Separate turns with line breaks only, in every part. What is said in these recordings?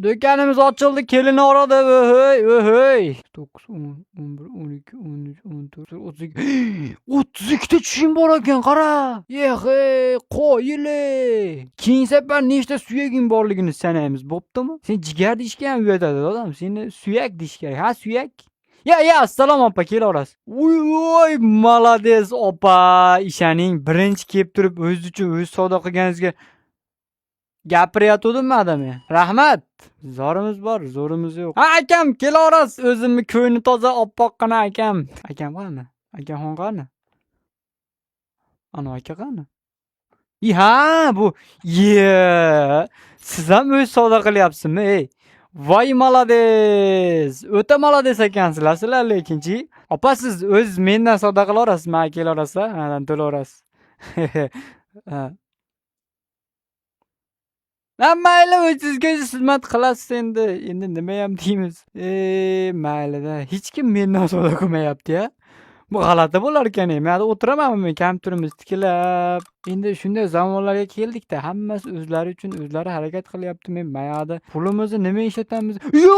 Dükkanımız açıldı, kelini aradı. Öhey, öhey. 9, 10, 11, 12, 13, 14, 32. 32'de tushum bor ekan, qara. Yehe, qo'yili. Keyin safar nechta suyaging borligini sanaymiz, bo'ptimi? Sen jigar deyishga ham uyatadi odam. Seni suyak deyish kerak. Ha, suyak? Ya, assalom opa, kelaverasiz. Voy, молодец opa. Ishaning birinchi kelib turib o'z uchun o'z savdo qilganingizga gapirayotgandim adam ya. Rahmat. Zorimiz bor, zo'rimiz yo'q. Ha, akam, kelaverasiz. O'zimni ko'ngli toza oppoqqina akam. Akam qani? Akaxon qani? Ana aka qani? Ha, bu siz ham o'z savdo qilyapsizmi, ey? Voy, молодец. O'ta молодец ekansizlar sizlar lekinchi. Opa, siz o'z mendan savdo qilaverasizmi? Ha, kelaverasiz, ha, to'laverasiz. Ha. Mayli, o'zingizga xizmat qilasiz endi. Endi nima ham deymiz? Maylida. Hech kim mendan savdo qilmayapti-ya. Bu g'alati bo'lar ekan. Men hali o'tiramanmi kompyuterimiz tikilab. Endi shunday zamonlarga keldik-da, hammasi o'zlari uchun o'zlari harakat qilyapti. Men mayada pulimizni nima ishlatamiz? Yo,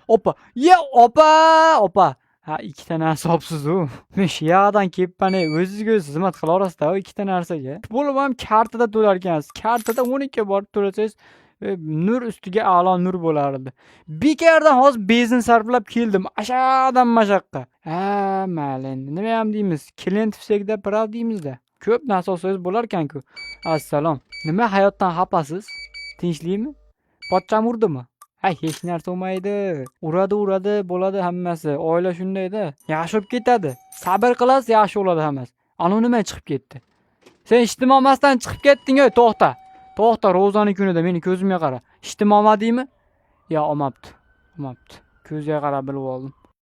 opa. Ya, opa. Ha, ikkita narsa olibsiz-ku. Men shu yoqdan kelibman, o'zingizga o'zingiz xizmat qilaverasiz-da, ikkita narsaga. Pulni ham kartada to'lar ekansiz. Kartada 12 borib to'lasangiz, nur ustiga a'lo nur bo'lardi. Bekardan hozir benzin sarflab keldim. Ashaqdan mashaqqa. Ha, mayli endi. Nima ham deymiz? Klient всегда прав deymiz-da. Ko'p narsa olsangiz bo'lar ekan-ku. Assalom. Nima hayotdan xafasiz? Tinchlikmi? Pochcham urdimi? Ha, hech narsa bo'lmaydi. Uradi, bo'ladi hammasi. Oila shundayda. Yaxshi bo'lib ketadi. Sabr qilasiz, yaxshi bo'ladi hammasi. Ana nima chiqib ketdi? Sen ijtimomasdan chiqib ketding-ey, to'xta. To'xta, ro'zani kunida meni ko'zimga qara. Ijtimomadingmi? Ya, olmabdi. Ko'zga qarab bilib oldim.